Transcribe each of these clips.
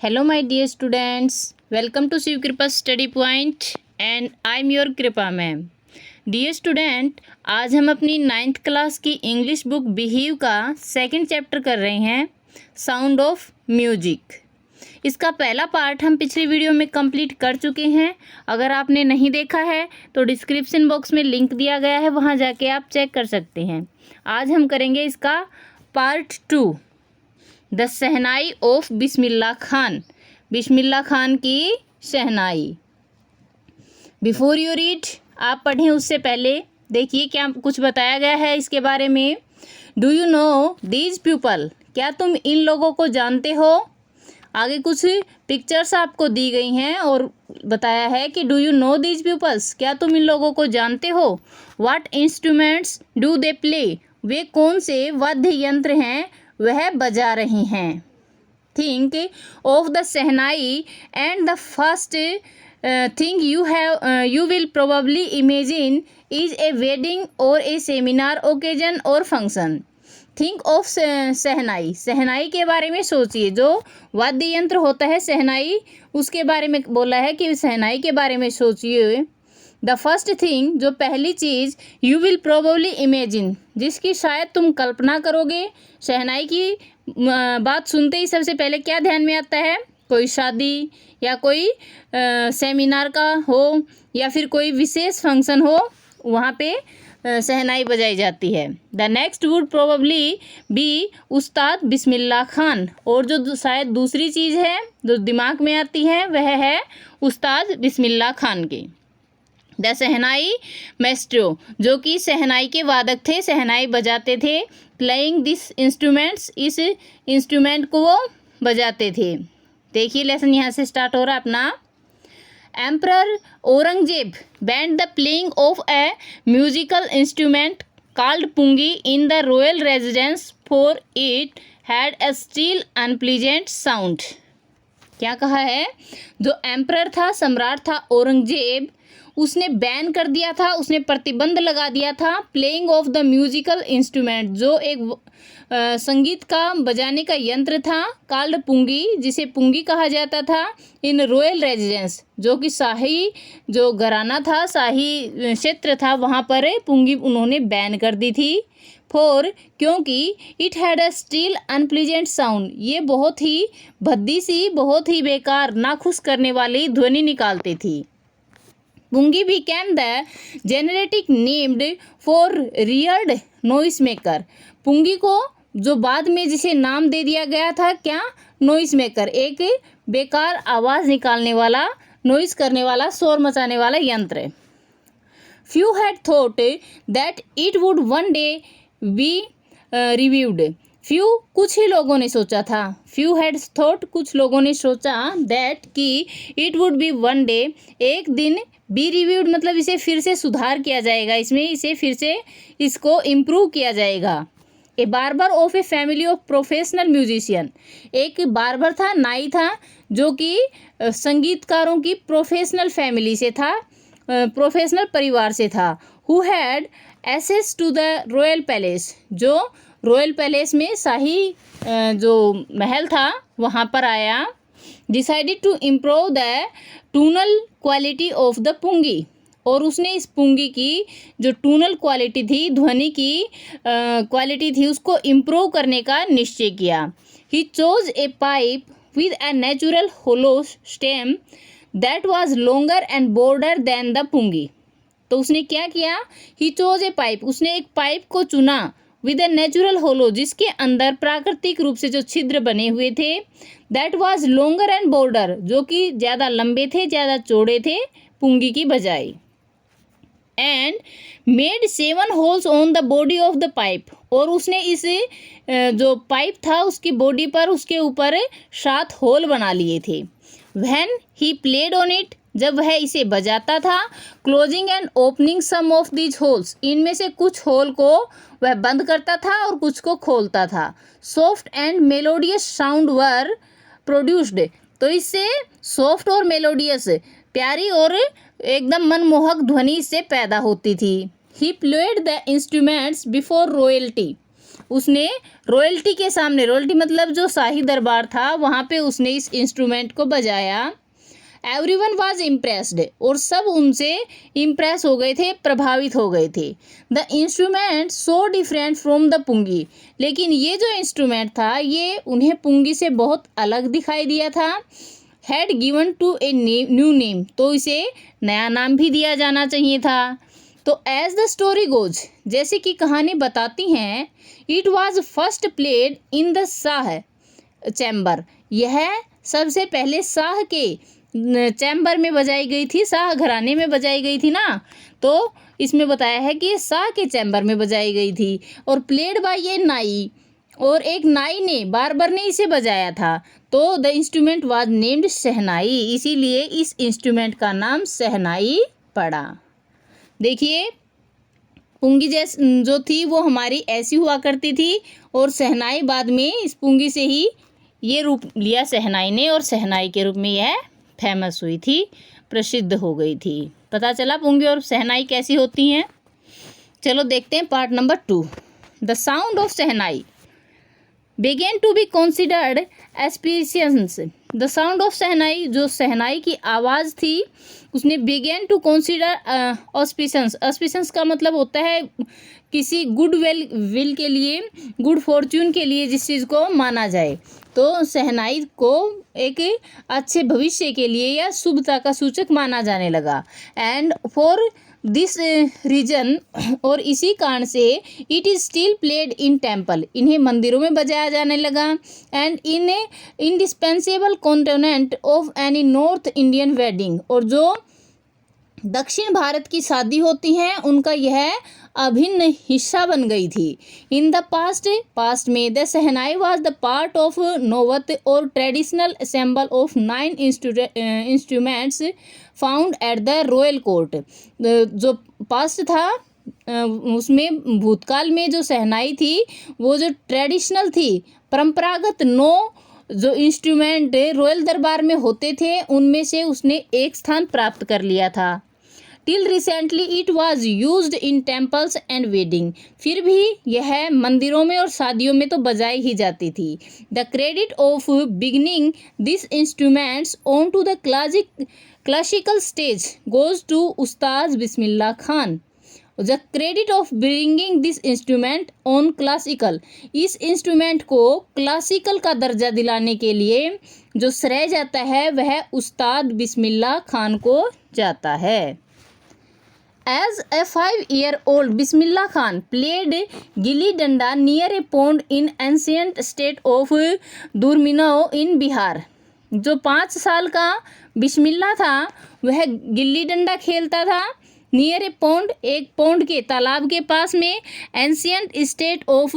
Hello, my dear students. Welcome to Shiv Kripa Study Point and I am your Kripa ma'am. Dear student, आज हम अपनी 9th class की English book बिहीव का second chapter कर रहे हैं, साउंड ऑफ म्यूजिक। इसका पहला पार्ट हम पिछली वीडियो में कंप्लीट कर चुके हैं। अगर आपने नहीं देखा है तो डिस्क्रिप्शन बॉक्स में लिंक दिया गया है, वहाँ जाके आप चेक कर सकते हैं। आज हम करेंगे इसका part 2, the shehnai of Bismillah Khan, Bismillah Khan की शहनाई। बिफोर यू रीड, आप पढ़ें उससे पहले देखिए क्या कुछ बताया गया है इसके बारे में। Do you know these people, क्या तुम इन लोगों को जानते हो। आगे कुछ पिक्चर्स आपको दी गई हैं और बताया है कि do you know these peoples, क्या तुम इन लोगों को जानते हो। What instruments do they play, वे कौन से वाद्य यंत्र हैं वह बजा रही हैं। Think of the shehnai and the first thing you will probably imagine is a wedding or a seminar occasion or function. Think of shehnai, shehnai के बारे में सोचिए। जो वाद्य यंत्र होता है शहनाई, उसके बारे में बोला है कि शहनाई के बारे में सोचिए। द फर्स्ट थिंग, जो पहली चीज़, यू विल प्रोबेबली इमेजिन, जिसकी शायद तुम कल्पना करोगे। शहनाई की बात सुनते ही सबसे पहले क्या ध्यान में आता है, कोई शादी या कोई सेमिनार का हो या फिर कोई विशेष फंक्शन हो, वहाँ पे शहनाई बजाई जाती है। The next would probably be उस्ताद बिस्मिल्लाह खान, और जो शायद दूसरी चीज़ है जो दिमाग में आती है वह है उस्ताद बिस्मिल्लाह खान की। द शहनाई मैस्ट्रो, जो कि शहनाई के वादक थे, शहनाई बजाते थे। प्लेइंग दिस इंस्ट्रूमेंट्स, इस इंस्ट्रूमेंट को वो बजाते थे। देखिए लेसन यहाँ से स्टार्ट हो रहा है अपना। Emperor Aurangzeb banned the playing of a musical instrument called pungi in the royal residence for it had a shrill unpleasant sound. क्या कहा है, जो एम्परर था, सम्राट था औरंगजेब, उसने बैन कर दिया था, उसने प्रतिबंध लगा दिया था playing of the musical instrument, जो एक संगीत का बजाने का यंत्र था, कॉल्ड पुंगी, जिसे पुंगी कहा जाता था, इन रॉयल रेजिडेंस, जो कि शाही जो घराना था, शाही क्षेत्र था, वहाँ पर पुंगी उन्होंने बैन कर दी थी। फॉर, क्योंकि it had a still unpleasant sound, ये बहुत ही भद्दी सी, बहुत ही बेकार, नाखुश करने वाली ध्वनि निकालती थी। पुंगी became the generic named for reared noise maker, पुंगी को जो बाद में जिसे नाम दे दिया गया था, क्या, नॉइस मेकर, एक बेकार आवाज़ निकालने वाला, नॉइस करने वाला, शोर मचाने वाला यंत्र। Few had thought that it would one day be reviewed, few कुछ ही लोगों ने सोचा था, फ्यू हैड थॉट कुछ लोगों ने सोचा, दैट कि it would be one day एक दिन, बी रिव्यूड मतलब इसे फिर से सुधार किया जाएगा, इसमें इसे फिर से इसको इम्प्रूव किया जाएगा। A barber of a family of professional musician, एक बार्बर था, नाई था, जो कि संगीतकारों की प्रोफेशनल फैमिली से था, प्रोफेशनल परिवार से था। Who had access to the royal palace, जो रॉयल पैलेस में शाही जो महल था वहाँ पर आया। Decided to improve the tonal quality of the pungi, और उसने इस पुंगी की जो टूनल क्वालिटी थी, ध्वनि की क्वालिटी थी, उसको इम्प्रूव करने का निश्चय किया। He chose a pipe with a natural hollow stem that was longer and broader than the pungi, तो उसने क्या किया, ही चोज ए पाइप, उसने एक पाइप को चुना, विद ए नेचुरल होलो, जिसके अंदर प्राकृतिक रूप से जो छिद्र बने हुए थे, that was longer and border, जो कि ज़्यादा लंबे थे, ज़्यादा चौड़े थे पुंगी की बजाय। And made 7 holes on the body of the pipe, और उसने इस जो पाइप था उसकी बॉडी पर, उसके ऊपर 7 होल बना लिए थे। When he played on it, जब वह इसे बजाता था, closing and opening some of these holes, इनमें से कुछ होल को वह बंद करता था और कुछ को खोलता था। Soft and melodious sound were produced, तो इससे सॉफ्ट और मेलोडियस, प्यारी और एकदम मनमोहक ध्वनि इससे पैदा होती थी। He played the instruments before royalty, उसने रॉयल्टी के सामने, रॉयल्टी मतलब जो शाही दरबार था वहाँ पे उसने इस इंस्ट्रूमेंट को बजाया। एवरीवन वाज इम्प्रेस्ड, और सब उनसे इम्प्रेस हो गए थे, प्रभावित हो गए थे। The instrument so different from the pungi, लेकिन ये जो इंस्ट्रूमेंट था ये उन्हें पुंगी से बहुत अलग दिखाई दिया था। Had given to a new name, तो इसे नया नाम भी दिया जाना चाहिए था। तो एज द स्टोरी गोज, जैसे कि कहानी बताती हैं, it was first played in the Shah chamber, यह सबसे पहले शाह के चैम्बर में बजाई गई थी, शाह घराने में बजाई गई थी ना, तो इसमें बताया है कि शाह के चैम्बर में बजाई गई थी। और प्लेड बाय ए नाई, और एक नाई ने, बारबर ने इसे बजाया था। तो द इंस्ट्रूमेंट वाज नेम्ड शहनाई, इसीलिए इस इंस्ट्रूमेंट का नाम शहनाई पड़ा। देखिए पुंगी जो थी वो हमारी ऐसी हुआ करती थी, और शहनाई बाद में इस पुंगी से ही ये रूप लिया शहनाई ने, और शहनाई के रूप में यह फेमस हुई थी, प्रसिद्ध हो गई थी। पता चला पुंगी और शहनाई कैसी होती हैं। चलो देखते हैं part number 2। The sound of shehnai began to be considered auspicious। The sound of shehnai, जो शहनाई की आवाज़ थी उसने began to consider auspicious। auspicious का मतलब होता है किसी गुड विल के लिए, गुड फॉर्च्यून के लिए जिस चीज़ को माना जाए। तो शहनाई को एक अच्छे भविष्य के लिए या शुभता का सूचक माना जाने लगा। एंड फॉर दिस रीजन, और इसी कारण से it is still played in temple, इन्हें मंदिरों में बजाया जाने लगा। And in indispensable component of any north Indian wedding, और जो दक्षिण भारत की शादी होती हैं उनका यह अभिन्न हिस्सा बन गई थी। इन द पास्ट में the shehnai was the part of naubat और traditional ensemble of 9 instruments found at the royal court. जो पास्ट था उसमें भूतकाल में जो शहनाई थी वो जो ट्रेडिशनल थी, परंपरागत 9 जो इंस्ट्रूमेंट रॉयल दरबार में होते थे उनमें से उसने एक स्थान प्राप्त कर लिया था। Till recently it was used in temples and wedding, फिर भी यह मंदिरों में और शादियों में तो बजाई ही जाती थी। The credit of beginning this instruments on to the classical stage goes to Ustad Bismillah Khan. The credit of bringing this instrument on classical, इस इंस्ट्रूमेंट को क्लासिकल का दर्जा दिलाने के लिए जो श्रेय जाता है वह उस्ताद बिस्मिल्लाह खान को जाता है। As a 5-year-old, Bismillah Khan played gilli danda near a pond in ancient state of दुर्मिनाओ in Bihar. जो 5 साल का बिस्मिल्ला था वह गिल्ली डंडा खेलता था नियर ए पौंड, एक पौंड के तालाब के पास में, एंशियंट स्टेट ऑफ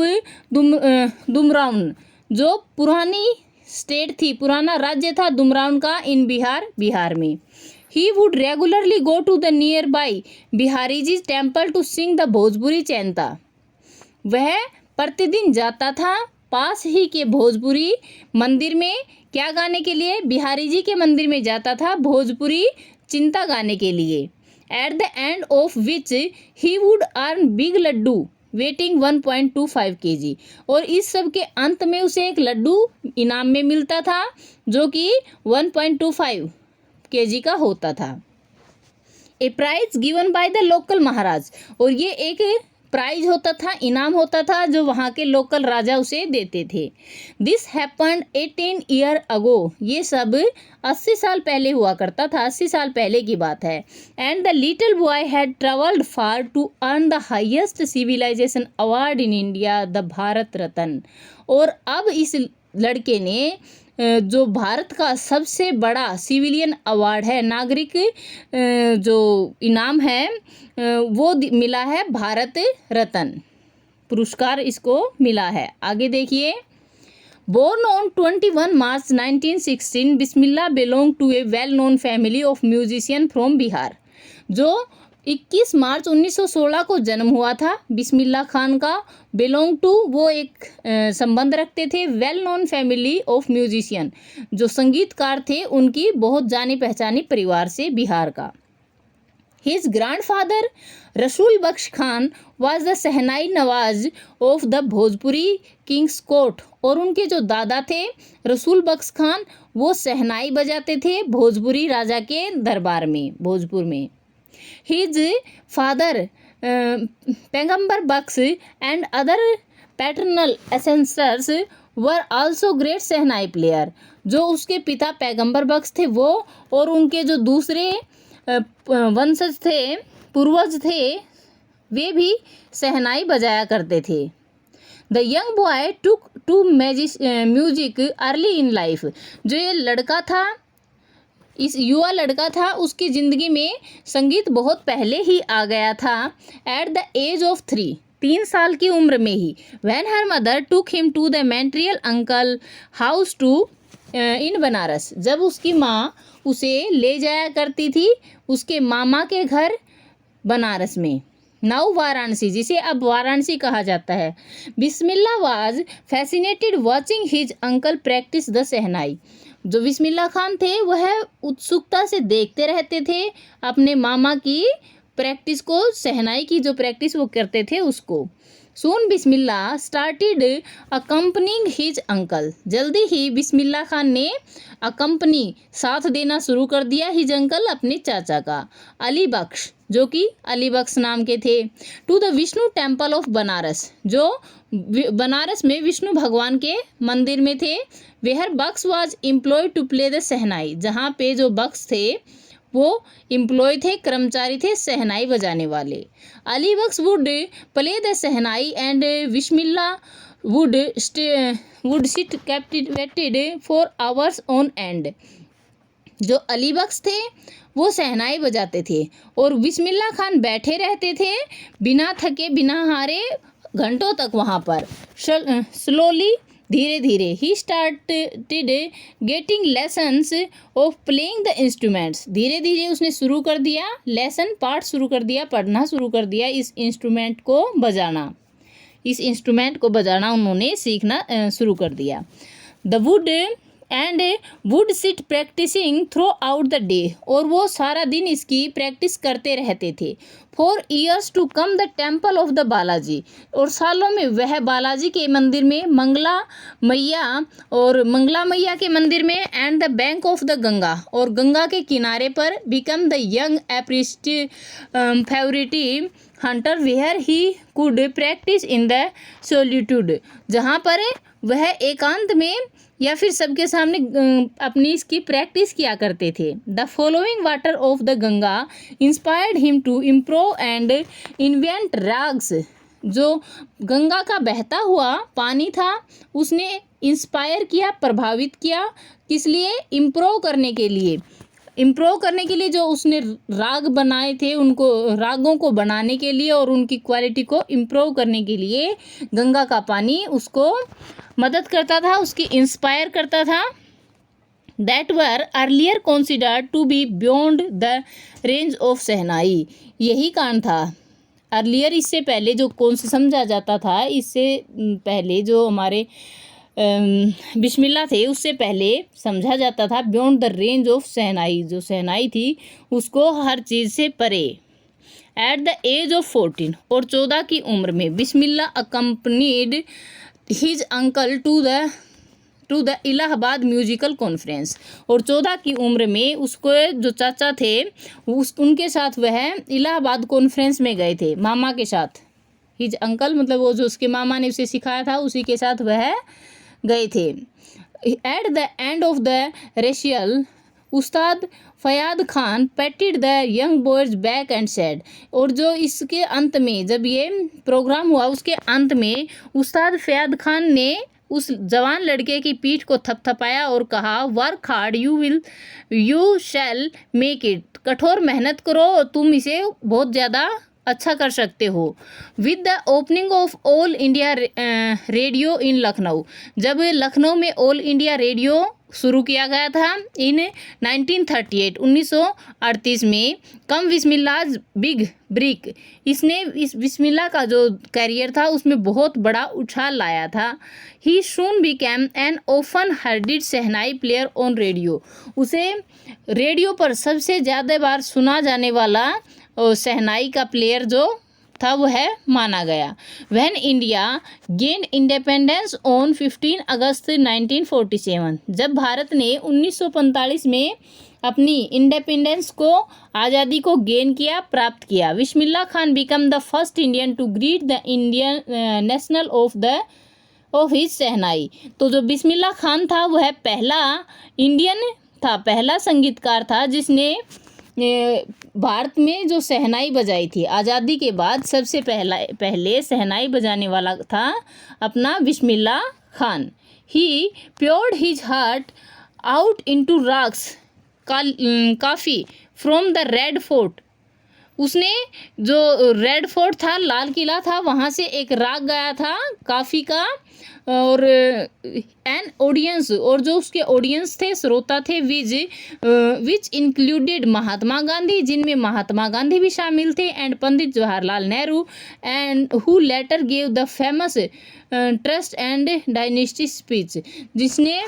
दुमराउन, जो पुरानी स्टेट थी, पुराना राज्य था दुमराउन का, इन बिहार में। He would regularly go to the nearby Bihariji temple to sing the Bhojpuri chaita. वह प्रतिदिन जाता था पास ही के भोजपुरी मंदिर में, क्या गाने के लिए? बिहारी जी के मंदिर में जाता था भोजपुरी चिंता गाने के लिए। At the end of which he would earn big laddu weighing 1.25 kg, और इस सब के अंत में उसे एक लड्डू इनाम में मिलता था जो कि 1.25 kg का होता था। A prize given by the local Maharaj, और ये एक प्राइज होता था, इनाम होता था जो वहाँ के लोकल राजा उसे देते थे। दिस हैपन्ड 18 ईयर अगो, ये सब 80 साल पहले हुआ करता था, 80 साल पहले की बात है। And the little boy had travelled far to earn the highest civilisation award in India, the Bharat Ratna. और अब इस लड़के ने जो भारत का सबसे बड़ा सिविलियन अवार्ड है, नागरिक जो इनाम है, वो मिला है भारत रत्न पुरस्कार, इसको मिला है। आगे देखिए, born on 21 March 1916, Bismillah belong to a well known family of musician from Bihar. जो 21 मार्च 1916 को जन्म हुआ था बिस्मिल्लाह खान का, बिलोंग टू वो एक संबंध रखते थे well known family of musician, जो संगीतकार थे उनकी बहुत जानी पहचानी परिवार से, बिहार का। His grandfather Rasul Baksh Khan was the Sehnai Nawaz of the Bhojpuri King's Court। और उनके जो दादा थे रसूल बख्श खान वो सहनाई बजाते थे भोजपुरी राजा के दरबार में, भोजपुर में। His father पैगंबर बख्श and other paternal ancestors were also great shehnai player. जो उसके पिता पैगंबर बख्श थे वो और उनके जो दूसरे वंशज थे, पूर्वज थे, वे भी सहनाई बजाया करते थे। The young boy took to music early in life. जो ये लड़का था, इस युवा लड़का था, उसकी ज़िंदगी में संगीत बहुत पहले ही आ गया था। एट द एज ऑफ 3 साल की उम्र में ही। When her mother took him to the maternal uncle house to in Banaras. जब उसकी माँ उसे ले जाया करती थी उसके मामा के घर बनारस में। नाउ वाराणसी, जिसे अब वाराणसी कहा जाता है। Bismillah was fascinated watching his uncle practise the shehnai. जो बिस्मिल्ला खान थे वह उत्सुकता से देखते रहते थे अपने मामा की प्रैक्टिस को, सहनाई की जो प्रैक्टिस वो करते थे उसको। सून बिस्मिल्ला स्टार्टेड अकम्पनिंग हिज अंकल। जल्दी ही बिस्मिल्ला खान ने अकम्पनी साथ देना शुरू कर दिया हिज अंकल अपने चाचा का, अली बख्श, जो कि अली बख्श नाम के थे। To the Vishnu temple of Banaras, जो बनारस में विष्णु भगवान के मंदिर में थे। Where Bakhsh was employed to play the shehnai. जहाँ पे जो बख्श थे वो एम्प्लॉय थे, कर्मचारी थे सहनाई बजाने वाले। Ali Bakhsh would play the shehnai and Bismillah would sit captivated for hours on end. जो अली बख्श थे वो सहनाई बजाते थे और बिस्मिल्ला खान बैठे रहते थे बिना थके बिना हारे घंटों तक वहाँ पर। स्लोली, धीरे धीरे, he started getting lessons of playing the instruments. धीरे धीरे उसने शुरू कर दिया लेसन, पाठ शुरू कर दिया, पढ़ना शुरू कर दिया इस इंस्ट्रूमेंट को बजाना। इस इंस्ट्रूमेंट को बजाना उन्होंने सीखना शुरू कर दिया। The would sit practising throughout the day. और वो सारा दिन इसकी प्रैक्टिस करते रहते थे। 4 years to come the temple of the Balaji. और सालों में वह बालाजी के मंदिर में, मंगला मैया के मंदिर में, and the bank of the Ganga, और गंगा के किनारे पर, become the young favourite haunt where he could practise in the solitude. जहाँ पर वह एकांत में या फिर सबके सामने अपनी इसकी प्रैक्टिस किया करते थे। The following water of the Ganga inspired him to improve and invent ragas. जो गंगा का बहता हुआ पानी था उसने इंस्पायर किया, प्रभावित किया, किस लिए? इम्प्रूव करने के लिए। जो उसने राग बनाए थे, उनको रागों को बनाने के लिए और उनकी क्वालिटी को इम्प्रूव करने के लिए गंगा का पानी उसको मदद करता था, उसकी इंस्पायर करता था। That were earlier considered to be beyond the range of shehnai. यही कारण था अर्लियर, इससे पहले जो कौन से समझा जाता था, इससे पहले जो हमारे बिस्मिल्ला थे उससे पहले समझा जाता था बियॉन्ड द रेंज ऑफ सहनाई। जो सहनाई थी उसको हर चीज़ से परे। एट द एज ऑफ 14, और 14 की उम्र में, Bismillah accompanied his uncle to the Allahabad musical conference. और 14 की उम्र में उसको जो चाचा थे उनके साथ वह इलाहाबाद कॉन्फ्रेंस में गए थे, मामा के साथ। हिज अंकल मतलब वो जो उसके मामा ने उसे सिखाया था उसी के साथ वह गए थे। At the end of the recital Ustad Fayyaz Khan patted the young boy's back and said. और जो इसके अंत में, जब ये प्रोग्राम हुआ उसके अंत में उस्ताद फयाद खान ने उस जवान लड़के की पीठ को थपथपाया और कहा, work hard you shall make it. कठोर मेहनत करो और तुम इसे बहुत ज़्यादा अच्छा कर सकते हो। With the opening of All India Radio in Lucknow. जब लखनऊ में ऑल इंडिया रेडियो शुरू किया गया था इन 1938 में, कम बिस्मिल्लाज बिग ब्रिक, इसने इस बिस्मिल्ला का जो कैरियर था उसमें बहुत बड़ा उछाल लाया था। He soon became an often heard shehnai player on radio. उसे रेडियो पर सबसे ज़्यादा बार सुना जाने वाला शहनाई का प्लेयर जो था वह माना गया। When India gained independence on 15 अगस्त 1947, जब भारत ने 1945 में अपनी इंडिपेंडेंस को आज़ादी को गेन किया, प्राप्त किया। Bismillah Khan became the first Indian to greet the Indian national of his shehnai. तो जो बिस्मिल्लाह खान था वह पहला इंडियन था, पहला संगीतकार था जिसने भारत में जो शहनाई बजाई थी। आज़ादी के बाद सबसे पहले शहनाई बजाने वाला था अपना Bismillah Khan. He poured his heart out into raag Kafi from the Red Fort. उसने जो रेड फोर्ट था, लाल किला था, वहाँ से एक राग गाया था काफ़ी का, और एन ऑडियंस, और जो उसके ऑडियंस थे, श्रोता थे, विच इंक्लूडेड महात्मा गांधी, जिनमें महात्मा गांधी भी शामिल थे, and Pandit Jawaharlal Nehru, and who letter gave the famous trust and dynasty speech, जिसने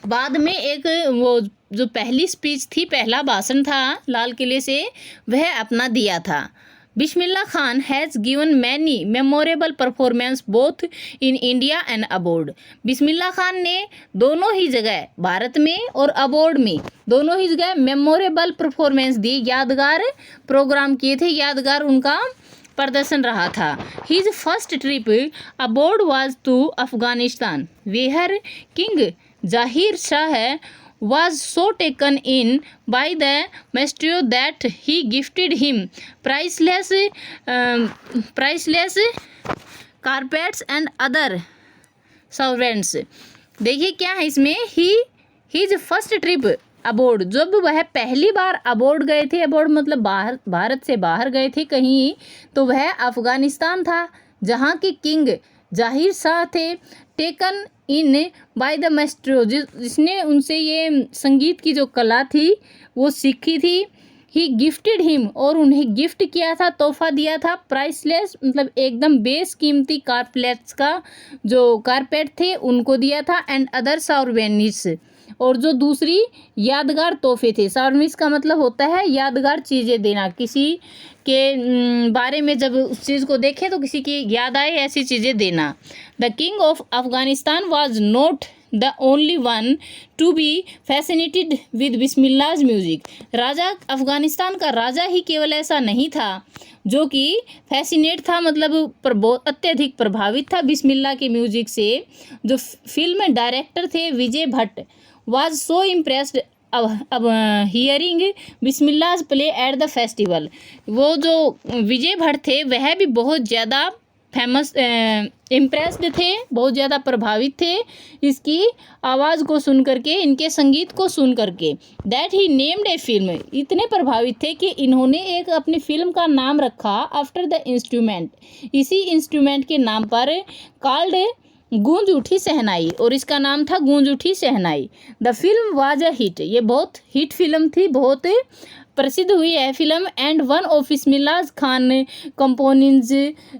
बाद में एक वो जो पहली स्पीच थी, पहला भाषण था लाल किले से, वह अपना दिया था। Bismillah Khan has given many memorable performance both in India and abroad. Bismillah Khan ने दोनों ही जगह, भारत में और अबोर्ड में, दोनों ही जगह मेमोरेबल परफॉर्मेंस दी, यादगार प्रोग्राम किए थे, यादगार उनका प्रदर्शन रहा था। His first trip abroad was to Afghanistan, where king Zahir Shah was so taken in by the maestro that he gifted him priceless carpets and other sovereigns। देखिए क्या है इसमें, his first trip अबोर्ड, जब वह पहली बार अबोर्ड गए थे, अबोर्ड मतलब बाहर, भारत से बाहर गए थे कहीं, तो वह अफ़गानिस्तान था, जहाँ के किंग जाहिर शाह थे, taken in by the maestro, जिसने उनसे ये संगीत की जो कला थी वो सीखी थी। ही गिफ्टेड हिम, और उन्हें गिफ्ट किया था, तोहफा दिया था, प्राइसलेस मतलब एकदम बेशकीमती कारपेट्स का जो कारपेट थे उनको दिया था, एंड अदर साउरवेनिस, और जो दूसरी यादगार तोहफे थे। साउरवेनिस का मतलब होता है यादगार चीज़ें देना, किसी के बारे में जब उस चीज़ को देखें तो किसी की याद आए, ऐसी चीज़ें देना। The king of Afghanistan was not the only one to be fascinated with Bismillah's music. राजा अफगानिस्तान का राजा ही केवल ऐसा नहीं था जो कि फैसिनेट था, मतलब अत्यधिक प्रभावित था बिस्मिल्लाह के म्यूज़िक से। जो फिल्म डायरेक्टर थे विजय भट्ट वाज सो इम्प्रेस्ड अब hearing Bismillah play at the festival. वो जो विजय भट्ट थे वह भी बहुत ज़्यादा फेमस इम्प्रेस्ड थे, बहुत ज़्यादा प्रभावित थे इसकी आवाज़ को सुन करके, इनके संगीत को सुन करके। That he named a film, इतने प्रभावित थे कि इन्होंने एक अपनी फिल्म का नाम रखा आफ्टर द इंस्ट्रूमेंट, इसी इंस्ट्रूमेंट के नाम पर, कॉल्ड गूंज उठी शहनाई, और इसका नाम था Goonj Uthi Shehnai. The film was a hit, ये बहुत हिट फिल्म थी, बहुत प्रसिद्ध हुई है film. And one of Bismillah Khan compositions,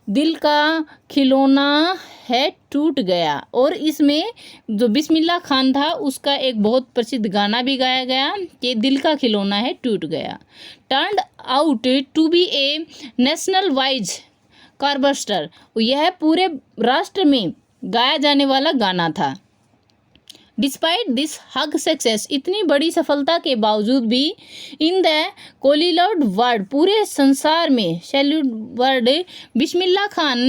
Dil Ka खिलौना है टूट गया, और इसमें जो बिस्मिल्लाह खान था उसका एक बहुत प्रसिद्ध गाना भी गाया गया कि दिल का खिलौना Hai Toot Gaya. Turned out to be a national wise chartbuster, यह पूरे राष्ट्र में गाया जाने वाला गाना था। डिस्पाइट दिस हग सक्सेस, इतनी बड़ी सफलता के बावजूद भी, इन द कोलीलाउड वर्ल्ड, पूरे संसार में salute word, Bismillah Khan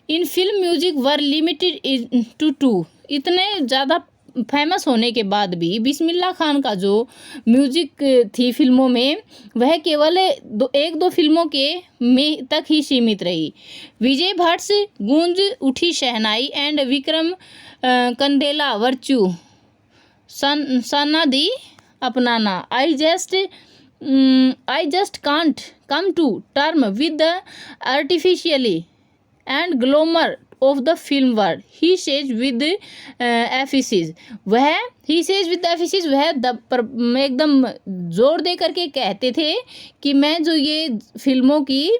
in film music were limited to to, इतने ज़्यादा फेमस होने के बाद भी बिस्मिल्लाह खान का जो म्यूजिक थी फिल्मों में वह केवल एक दो फिल्मों के में तक ही सीमित रही। विजय Bhatt Goonj Uthi Shehnai and Vikram Kandela virtue Sanadi Appanna, I just can't come to term with the artificiality and glamour of the film world, he says with emphasis, वह ही सेज विद एफिसिस, वह एकदम जोर दे करके कहते थे कि मैं जो ये फिल्मों की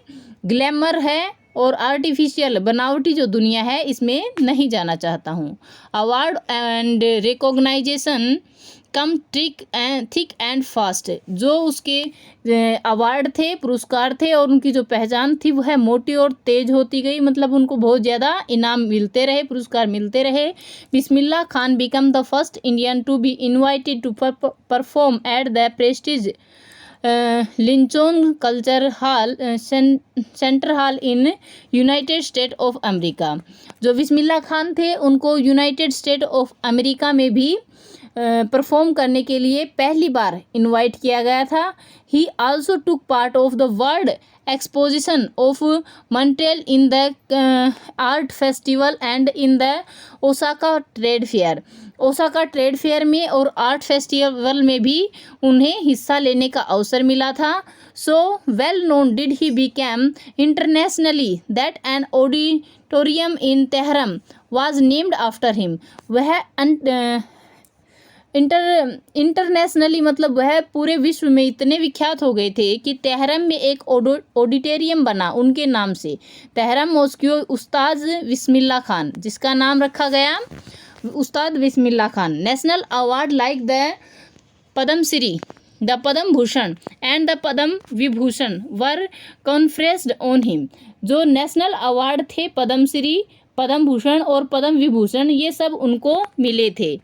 ग्लैमर है और आर्टिफिशियल बनावटी जो दुनिया है इसमें नहीं जाना चाहता हूँ। Award and recognition come thick and fast. जो उसके अवार्ड थे, पुरस्कार थे और उनकी जो पहचान थी वह मोटी और तेज होती गई, मतलब उनको बहुत ज़्यादा इनाम मिलते रहे, पुरस्कार मिलते रहे। Bismillah Khan became the first Indian to be invited to perform at the prestigious Lincoln culture hall centre hall in United State of America. जो बिस्मिल्लाह खान थे उनको यूनाइटेड स्टेट ऑफ अमेरिका में भी परफॉर्म करने के लिए पहली बार इनवाइट किया गया था। ही also took part of the world exposition of Montreal in the art festival and in the Osaka trade fair. Osaka trade fair में और आर्ट फेस्टिवल में भी उन्हें हिस्सा लेने का अवसर मिला था। So well known did he became internationally that an auditorium in Tehran was named after him. वह इंटरनेशनली मतलब वह पूरे विश्व में इतने विख्यात हो गए थे कि तेहरान में एक ऑडिटोरियम बना उनके नाम से। तेहरान मॉस्को उस्ताद बिस्मिल्लाह खान, जिसका नाम रखा गया Ustad Bismillah Khan. National award like the Padmashri, the Padma Bhushan and the Padma Vibhushan were conferred on him. जो नेशनल अवार्ड थे पद्मश्री, पद्म भूषण और पद्म विभूषण, ये सब उनको मिले थे।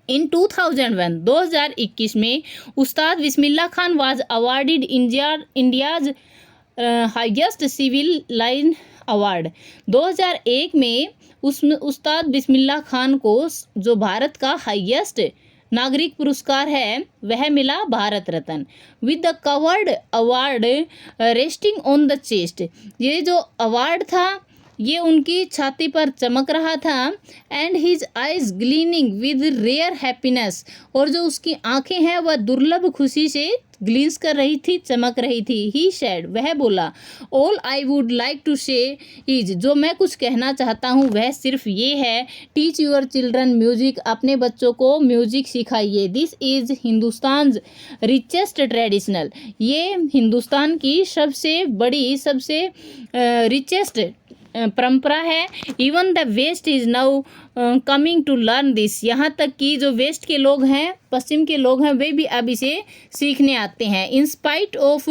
इन 2001 2021 में Ustad Bismillah Khan was awarded India's highest civilian award. 2001 में उस्ताद बिस्मिल्लाह खान को जो भारत का हाईएस्ट नागरिक पुरस्कार है वह मिला Bharat Ratna with the coveted award resting on the chest. ये जो अवार्ड था ये उनकी छाती पर चमक रहा था। And his eyes gleaming with rare happiness, और जो उसकी आंखें हैं वह दुर्लभ खुशी से ग्लिंस कर रही थी, चमक रही थी। ही शेड, वह बोला, all I would like to say is, जो मैं कुछ कहना चाहता हूँ वह सिर्फ ये है, टीच यूर चिल्ड्रन म्यूजिक, अपने बच्चों को म्यूजिक सिखाइए। This is Hindustan richest traditional, ये हिंदुस्तान की सबसे बड़ी, सबसे रिचेस्ट परंपरा है। Even the west is now coming to learn this, यहाँ तक कि जो वेस्ट के लोग हैं, पश्चिम के लोग हैं, वे भी अब इसे सीखने आते हैं। In spite of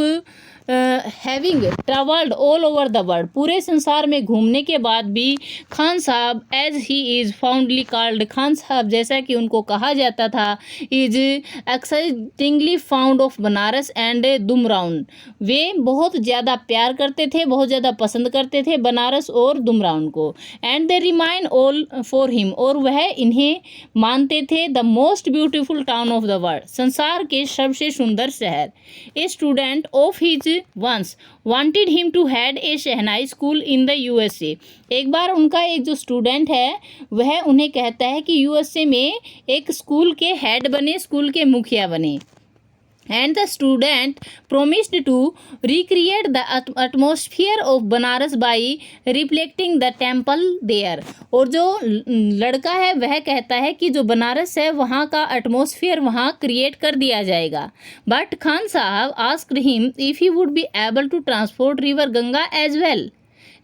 having travelled all over the world, पूरे संसार में घूमने के बाद भी Khan Sahab, as he is fondly called, Khan Sahab जैसा कि उनको कहा जाता था, is excitingly fond of Banaras and Dumraon, वे बहुत ज़्यादा प्यार करते थे, बहुत ज़्यादा पसंद करते थे बनारस और दुमराउन को। And they remain all for him, और वह इन्हें मानते थे the most beautiful town of the world, संसार के सबसे सुंदर शहर। A student of his once wanted him to head a shehnai school in the USA। एक बार उनका एक जो स्टूडेंट है वह उन्हें कहता है कि यूएसए में एक स्कूल के हेड बने, स्कूल के मुखिया बने। And the student promised to recreate the atmosphere of Banaras by reflecting the temple there। और जो लड़का है वह कहता है कि जो बनारस है वहाँ का एटमॉस्फेयर वहाँ क्रिएट कर दिया जाएगा। But Khan Sahab asked him if he would be able to transport river Ganga as well.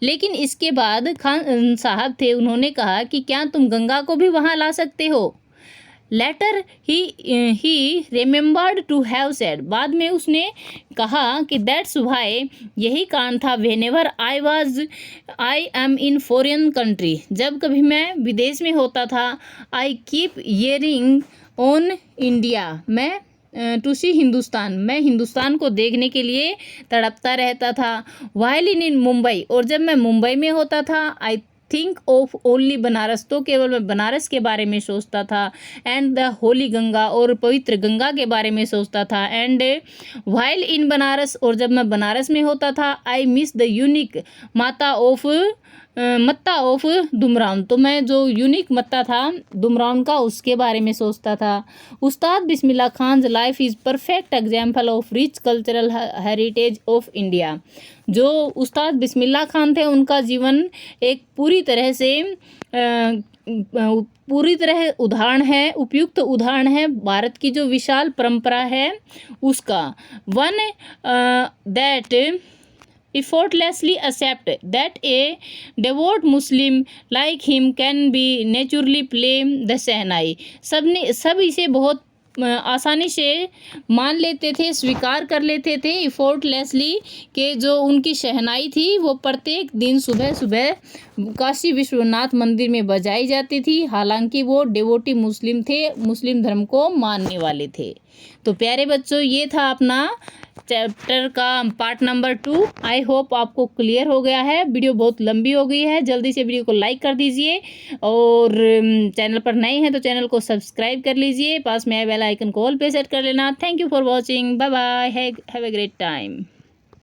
लेकिन इसके बाद खान साहब थे, उन्होंने कहा कि क्या तुम गंगा को भी वहाँ ला सकते हो। Later he remembered to have said, बाद में उसने कहा कि दैट्स वाई, यही कारण था, whenever I am in foreign country, जब कभी मैं विदेश में होता था, I keep hearing on India, मैं टू सी हिंदुस्तान, मैं हिंदुस्तान को देखने के लिए तड़पता रहता था। वाइल इन मुंबई, और जब मैं मुंबई में होता था, I think of only Banaras, तो केवल मैं बनारस के बारे में सोचता था। एंड द होली गंगा, और पवित्र गंगा के बारे में सोचता था। एंड वाइल इन बनारस, और जब मैं बनारस में होता था, आई मिस द यूनिक मत्ता ऑफ दुमराउन, तो मैं जो यूनिक मत्ता था दुमराउन का उसके बारे में सोचता था। Ustad Bismillah Khan life is perfect example of rich cultural heritage of India. जो उस्ताद बिस्मिल्लाह खान थे उनका जीवन एक पूरी तरह उदाहरण है, उपयुक्त उदाहरण है भारत की जो विशाल परंपरा है उसका। One that effortlessly accept that a devout Muslim like him can be naturally play the शहनाई। सब इसे बहुत आसानी से मान लेते थे, स्वीकार कर लेते थे इफोर्टलेसली, कि जो उनकी शहनाई थी वो प्रत्येक दिन सुबह सुबह काशी विश्वनाथ मंदिर में बजाई जाती थी, हालांकि वो डिवोटी मुस्लिम थे, मुस्लिम धर्म को मानने वाले थे। तो प्यारे बच्चों, ये था अपना चैप्टर का पार्ट नंबर 2। आई होप आपको क्लियर हो गया है। वीडियो बहुत लंबी हो गई है, जल्दी से वीडियो को लाइक कर दीजिए और चैनल पर नए हैं तो चैनल को सब्सक्राइब कर लीजिए, पास में बेल आइकन को ऑल पे सेट कर लेना। Thank you for watching, bye bye, have a great time.